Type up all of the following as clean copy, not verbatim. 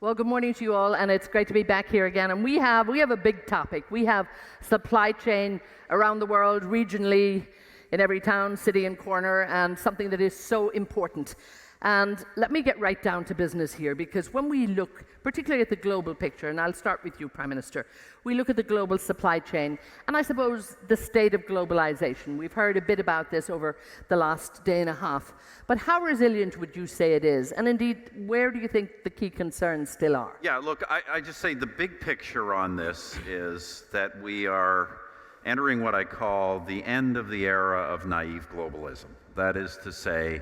Well, good morning to you all, and it's great to be back here again. And we have a big topic. We have supply chain around the world, regionally, in every town, city, and corner, and something that is so important. And let me get right down to business here, because when we look particularly at the global picture, and I'll start with you, Prime Minister, we look at the global supply chain, and I suppose the state of globalization. We've heard a bit about this over the last day and a half, but how resilient would you say it is? And indeed, where do you think the key concerns still are? Yeah, look, I just say the big picture on this is that we are entering what I call the end of the era of naive globalism. That is to say,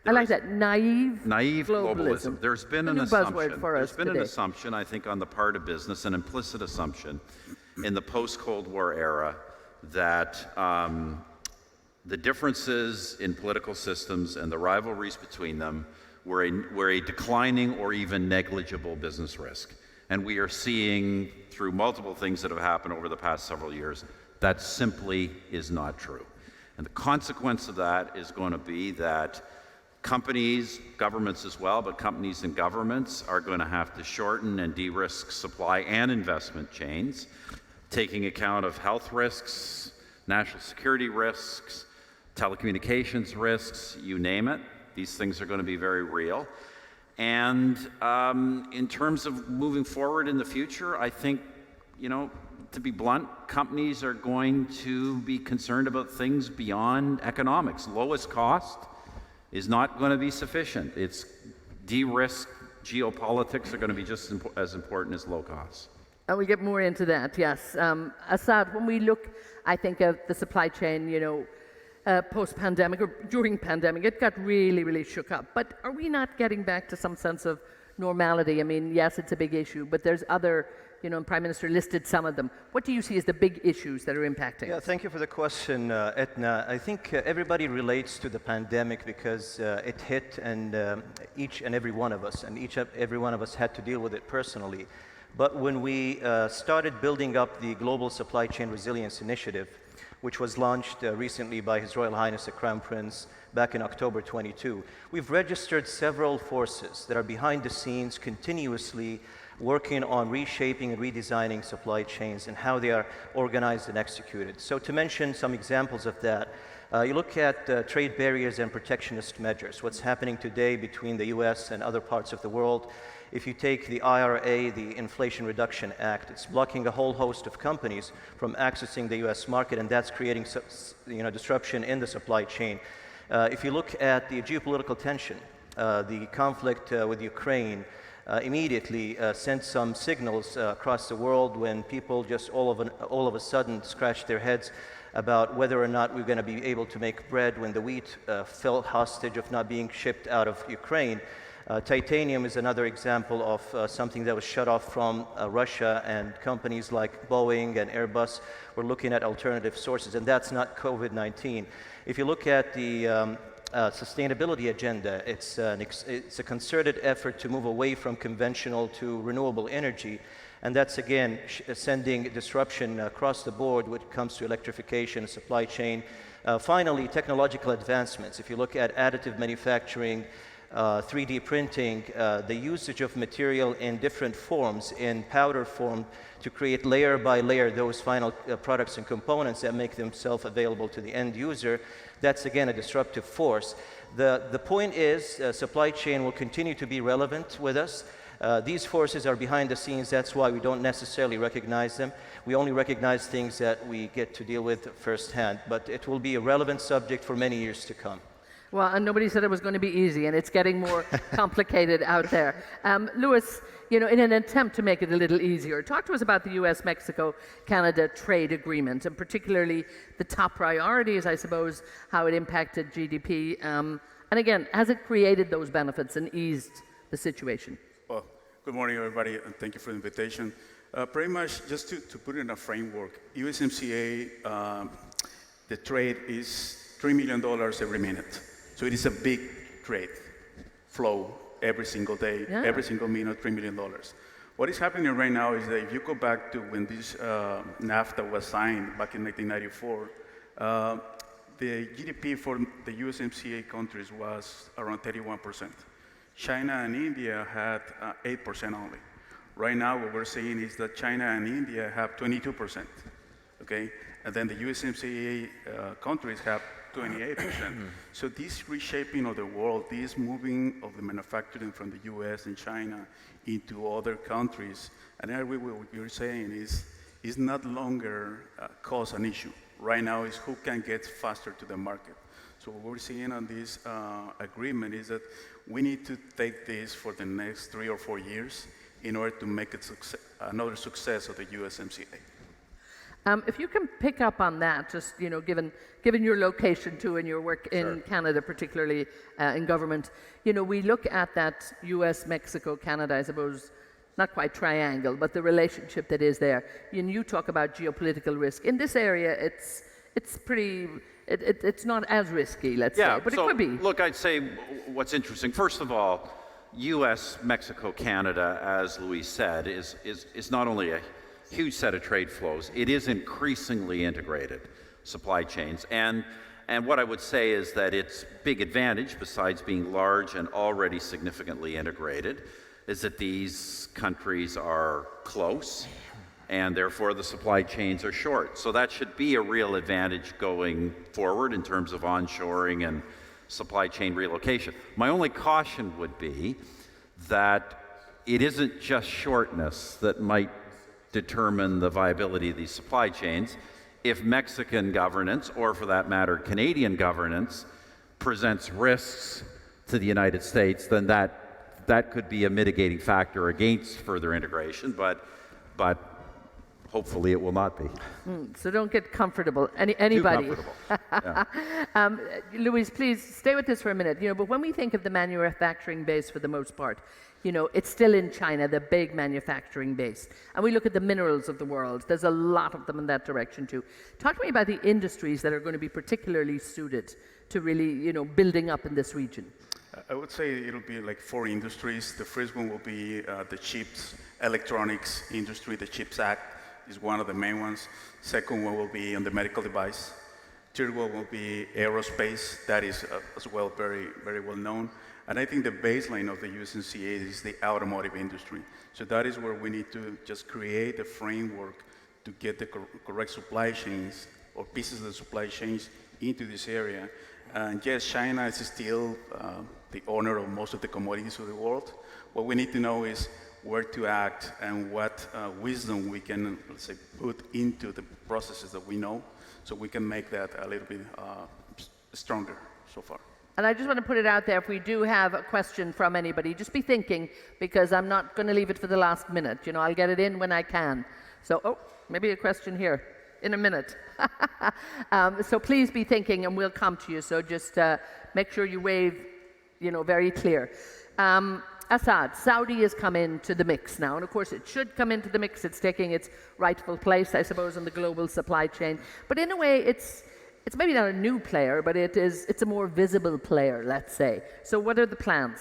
I like that, naive globalism. There's been an assumption, I think, on the part of business, an implicit assumption in the post-Cold War era that the differences in political systems and the rivalries between them were a declining or even negligible business risk. And we are seeing, through multiple things that have happened over the past several years, that simply is not true. And the consequence of that is going to be that companies, governments as well, but companies and governments are going to have to shorten and de-risk supply and investment chains, taking account of health risks, national security risks, telecommunications risks, you name it. These things are going to be very real. And in terms of moving forward in the future, I think, to be blunt, companies are going to be concerned about things beyond economics. Lowest cost is not going to be sufficient. It's de-risk geopolitics are going to be just as important as low cost. And we'll get more into that, yes. Asaad, when we look, I think, of the supply chain, post-pandemic or during pandemic, it got really, really shook up. But are we not getting back to some sense of normality? I mean, yes, it's a big issue, but there's other, and Prime Minister listed some of them. What do you see as the big issues that are impacting? Yeah, thank you for the question, Eithne. I think everybody relates to the pandemic because it hit and each and every one of us, and every one of us had to deal with it personally. But when we started building up the Global Supply Chain Resilience Initiative, which was launched recently by His Royal Highness the Crown Prince back in October 22, we've registered several forces that are behind the scenes continuously working on reshaping and redesigning supply chains and how they are organized and executed. So to mention some examples of that, you look at trade barriers and protectionist measures, what's happening today between the US and other parts of the world. If you take the IRA, the Inflation Reduction Act, it's blocking a whole host of companies from accessing the US market, and that's creating disruption in the supply chain. If you look at the geopolitical tension, the conflict with Ukraine, immediately sent some signals across the world when people just all of a sudden scratched their heads about whether or not we're going to be able to make bread when the wheat fell hostage of not being shipped out of Ukraine. Titanium is another example of something that was shut off from Russia, and companies like Boeing and Airbus were looking at alternative sources, and that's not COVID-19. If you look at the sustainability agenda, it's a concerted effort to move away from conventional to renewable energy, and that's again sending disruption across the board when it comes to electrification, supply chain. Finally, technological advancements. If you look at additive manufacturing, 3D printing, the usage of material in different forms, in powder form, to create layer by layer those final products and components that make themselves available to the end user. That's again a disruptive force. The point is supply chain will continue to be relevant with us. These forces are behind the scenes. That's why we don't necessarily recognize them. We only recognize things that we get to deal with firsthand. But it will be a relevant subject for many years to come. Well, and nobody said it was going to be easy, and it's getting more complicated out there. Louis, in an attempt to make it a little easier, talk to us about the US, Mexico, Canada trade agreement, and particularly the top priorities, I suppose, how it impacted GDP. And again, has it created those benefits and eased the situation? Well, good morning, everybody, and thank you for the invitation. Pretty much, just to put it in a framework, USMCA, the trade is $3 million every minute. So it is a big trade flow every single day, every single minute, $3 million. What is happening right now is that if you go back to when this NAFTA was signed back in 1994, the GDP for the USMCA countries was around 31%. China and India had 8% only. Right now, what we're seeing is that China and India have 22%, okay? And then the USMCA countries have 28%. So this reshaping of the world, this moving of the manufacturing from the US and China into other countries, and I agree with what you're saying, is not longer cause an issue. Right now is who can get faster to the market. So what we're seeing on this agreement is that we need to take this for the next 3 or 4 years in order to make it another success of the USMCA. If you can pick up on that, just given your location too and your work in Canada, particularly in government, we look at that U.S., Mexico, Canada, I suppose, not quite triangle, but the relationship that is there. You talk about geopolitical risk. In this area, it's pretty. It's not as risky, let's say, but so, it could be. Look, I'd say what's interesting. First of all, U.S., Mexico, Canada, as Luis said, is not only a huge set of trade flows, it is increasingly integrated supply chains. And what I would say is that its big advantage, besides being large and already significantly integrated, is that these countries are close, and therefore the supply chains are short. So that should be a real advantage going forward in terms of onshoring and supply chain relocation. My only caution would be that it isn't just shortness that might determine the viability of these supply chains. If Mexican governance, or for that matter, Canadian governance, presents risks to the United States, then that could be a mitigating factor against further integration, but hopefully it will not be. So don't get comfortable. Anybody? Too comfortable. Luis, please stay with this for a minute. But when we think of the manufacturing base for the most part, it's still in China, the big manufacturing base. And we look at the minerals of the world. There's a lot of them in that direction too. Talk to me about the industries that are going to be particularly suited to really, building up in this region. I would say it'll be like 4 industries. The first one will be the chips, electronics industry. The CHIPS Act is one of the main ones. Second one will be on the medical device. Third one will be aerospace. That is as well very, very well known. And I think the baseline of the USMCA is the automotive industry. So that is where we need to just create a framework to get the correct supply chains or pieces of the supply chains into this area. And yes, China is still the owner of most of the commodities of the world. What we need to know is where to act and what wisdom we can, let's say, put into the processes that we know so we can make that a little bit stronger so far. And I just want to put it out there, if we do have a question from anybody, just be thinking, because I'm not going to leave it for the last minute. I'll get it in when I can. So, maybe a question here in a minute. So please be thinking, and we'll come to you. So just make sure you wave, very clear. Asaad, Saudi has come into the mix now, and of course it should come into the mix. It's taking its rightful place, I suppose, in the global supply chain. But in a way, it's maybe not a new player, but it's a more visible player, let's say. So what are the plans?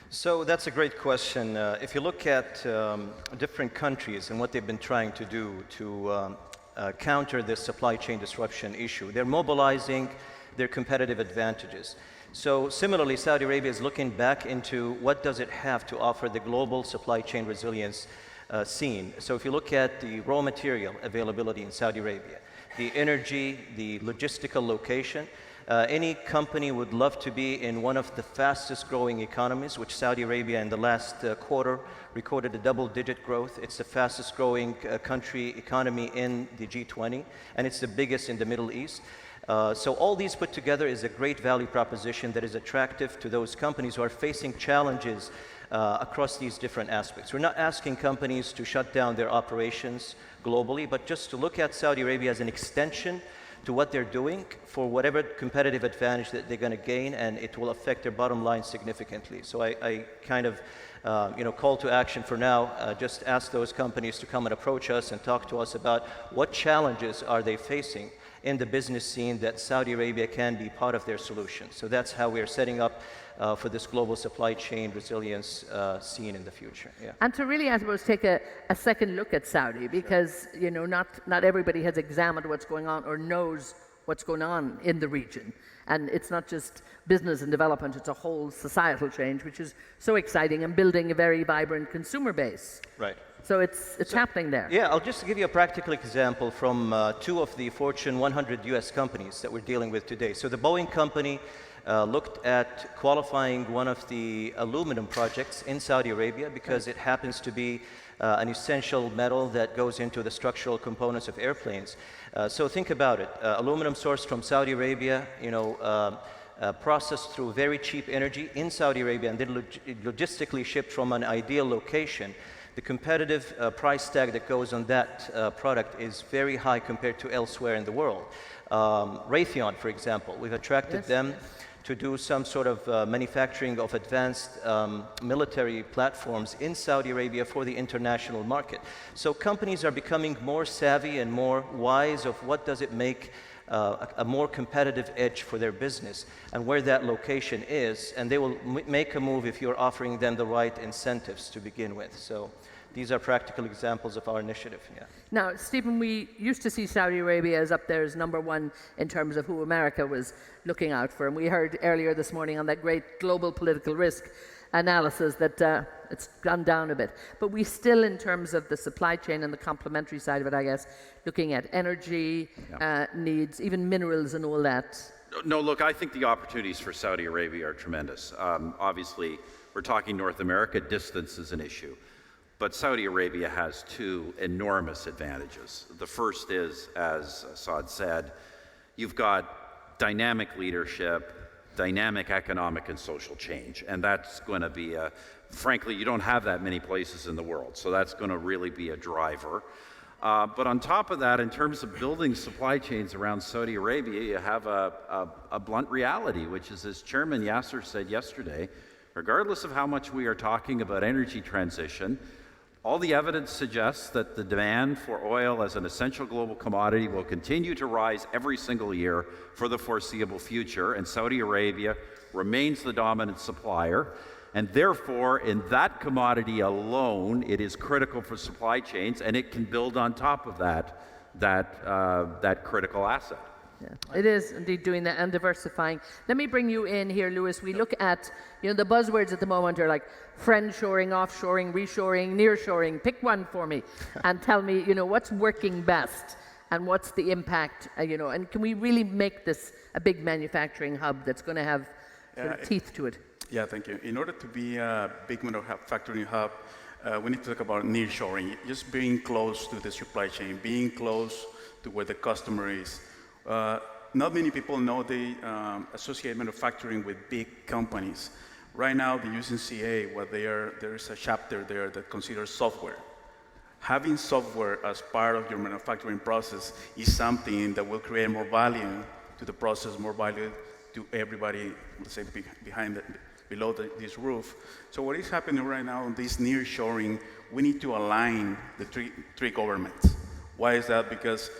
So that's a great question. If you look at different countries and what they've been trying to do to counter this supply chain disruption issue, they're mobilizing their competitive advantages. So similarly, Saudi Arabia is looking back into what does it have to offer the global supply chain resilience scene. So if you look at the raw material availability in Saudi Arabia, the energy, the logistical location, any company would love to be in one of the fastest growing economies, which Saudi Arabia in the last quarter recorded a double-digit growth. It's the fastest growing economy in the G20, and it's the biggest in the Middle East. So all these put together is a great value proposition that is attractive to those companies who are facing challenges across these different aspects. We're not asking companies to shut down their operations globally, but just to look at Saudi Arabia as an extension to what they're doing for whatever competitive advantage that they're going to gain, and it will affect their bottom line significantly. So I kind of call to action for now, just ask those companies to come and approach us and talk to us about what challenges are they facing in the business scene that Saudi Arabia can be part of their solution. So that's how we're setting up for this global supply chain resilience scene in the future. Yeah. And to really, I suppose, take a second look at Saudi, because not everybody has examined what's going on or knows what's going on in the region. And it's not just business and development, it's a whole societal change, which is so exciting, and building a very vibrant consumer base. Right. So it's happening there. Yeah, I'll just give you a practical example from two of the Fortune 100 US companies that we're dealing with today. So the Boeing company looked at qualifying one of the aluminum projects in Saudi Arabia because it happens to be an essential metal that goes into the structural components of airplanes. So think about it, aluminum sourced from Saudi Arabia, processed through very cheap energy in Saudi Arabia and then logistically shipped from an ideal location. The competitive price tag that goes on that product is very high compared to elsewhere in the world. Raytheon, for example, we've attracted them to do some sort of manufacturing of advanced military platforms in Saudi Arabia for the international market. So companies are becoming more savvy and more wise of what does it make a more competitive edge for their business and where that location is, and they will make a move if you're offering them the right incentives to begin with. So these are practical examples of our initiative. Yeah. Now, Stephen, we used to see Saudi Arabia as up there as number one in terms of who America was looking out for, and we heard earlier this morning on that great global political risk analysis that it's gone down a bit. But we still, in terms of the supply chain and the complementary side of it, I guess, looking at energy needs, even minerals and all that. No, look, I think the opportunities for Saudi Arabia are tremendous. Obviously, we're talking North America, distance is an issue. But Saudi Arabia has two enormous advantages. The first is, as Asaad said, you've got dynamic leadership, dynamic economic and social change. And that's going to be frankly, you don't have that many places in the world. So that's going to really be a driver. But on top of that, in terms of building supply chains around Saudi Arabia, you have a blunt reality, which is, as Chairman Yasser said yesterday, regardless of how much we are talking about energy transition, all the evidence suggests that the demand for oil as an essential global commodity will continue to rise every single year for the foreseeable future, and Saudi Arabia remains the dominant supplier. And therefore, in that commodity alone, it is critical for supply chains, and it can build on top of that critical asset. Yeah, it is indeed doing that and diversifying. Let me bring you in here, Lewis. We look at, the buzzwords at the moment are like friendshoring, offshoring, reshoring, nearshoring. Pick one for me and tell me, what's working best and what's the impact, and can we really make this a big manufacturing hub that's going to have sort of teeth to it? Yeah, thank you. In order to be a big manufacturing hub, we need to talk about nearshoring, just being close to the supply chain, being close to where the customer is. Not many people know they associate manufacturing with big companies. Right now, the USMCA, there is a chapter there that considers software. Having software as part of your manufacturing process is something that will create more value to the process, more value to everybody, let's say, below this roof. So what is happening right now in this nearshoring, we need to align the three governments. Why is that? Because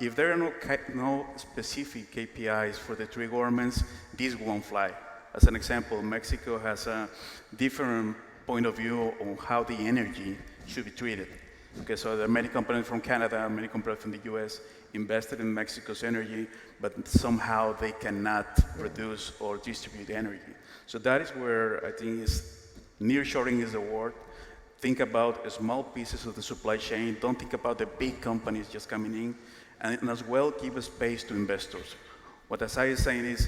if there are no specific KPIs for the three governments, this won't fly. As an example, Mexico has a different point of view on how the energy should be treated. Okay, so there are many companies from Canada, many companies from the US invested in Mexico's energy, but somehow they cannot produce or distribute energy. So that is where I think nearshoring is the word. Think about small pieces of the supply chain. Don't think about the big companies just coming in. And as well, give a space to investors. What Asaad is saying is,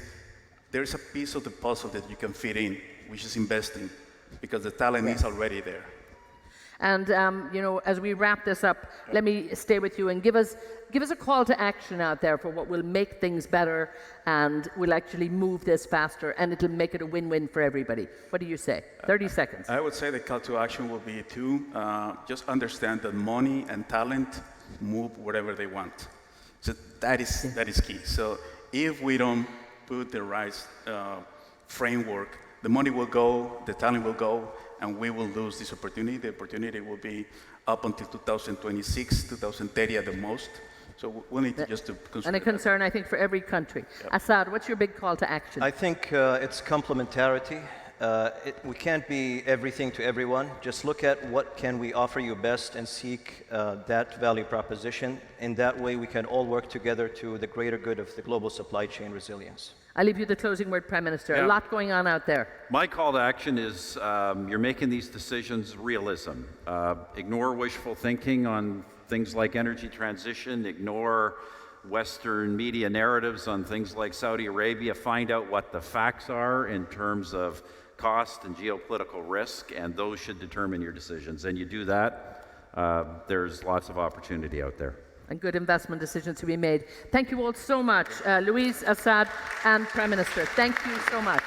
there's a piece of the puzzle that you can fit in, which is investing, because the talent is already there. And as we wrap this up, let me stay with you and give us a call to action out there for what will make things better and will actually move this faster, and it'll make it a win-win for everybody. What do you say? 30 seconds. I would say the call to action will be to just understand that money and talent move wherever they want. So that is key. So if we don't put the right framework, the money will go, the talent will go, and we will lose this opportunity. The opportunity will be up until 2026, 2030 at the most. So we'll need to just to consider and a concern, I think, for every country. Yep. Asaad, what's your big call to action? I think it's complementarity. We can't be everything to everyone. Just look at what can we offer you best and seek that value proposition. In that way, we can all work together to the greater good of the global supply chain resilience. I leave you the closing word, Prime Minister. Yeah. A lot going on out there. My call to action is you're making these decisions realism. Ignore wishful thinking on things like energy transition, ignore Western media narratives on things like Saudi Arabia. Find out what the facts are in terms of cost and geopolitical risk, and those should determine your decisions. And you do that, there's lots of opportunity out there. And good investment decisions to be made. Thank you all so much, Louise, Asaad, and Prime Minister. Thank you so much.